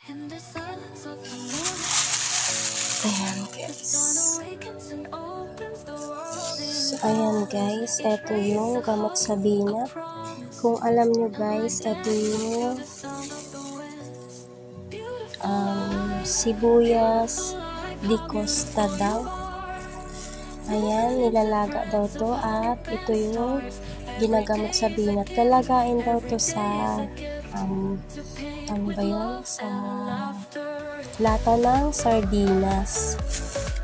Ayan guys. So ayan guys, eto yung gamot sa binat. Kung alam nyo guys, eto yung sibuyas di costa daw. Ayan, nilalaga daw to at ito yung ginagamot sa binat. Lalagain daw to sa ano ba yun? Sa lata ng sardinas.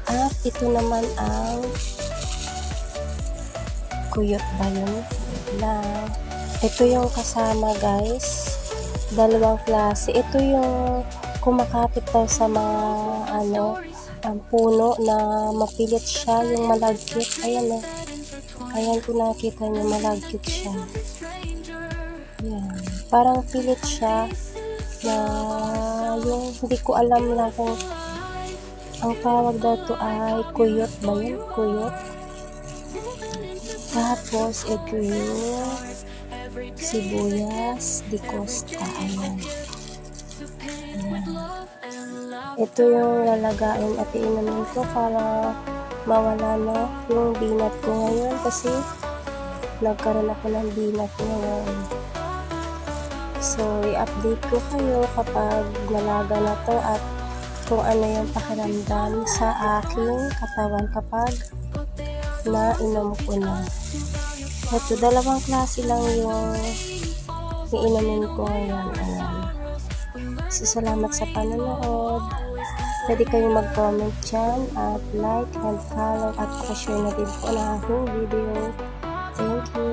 At ito naman ang kuyot ba yun? Ito yung kasama guys. Dalawang klase. Ito yung kumakapit daw sa mga ang puno na mapilit siya, yung malagkit. Ayan o. Ayan kung nakita nyo, malagkit siya. Ayan. Parang pilit siya na yung hindi ko alam lang kung ang tawag daw to ay kuyot ba yun? Kuyot. Tapos ito yung sibuyas di costa. Ayan. Ito yung lalagain at iinumin ko para mawala na yung binat ko ngayon kasi nagkaroon ako ng binat ngayon. So, i-update ko kayo kapag nalaga na to at kung ano yung pakiramdam sa aking katawan kapag nainom ko na. Ito, dalawang klase lang yung iinumin ko ngayon. Ayan. So, salamat sa panonood. Pwede kayong mag-comment dyan at like and follow at share na din po na aking video. Thank you.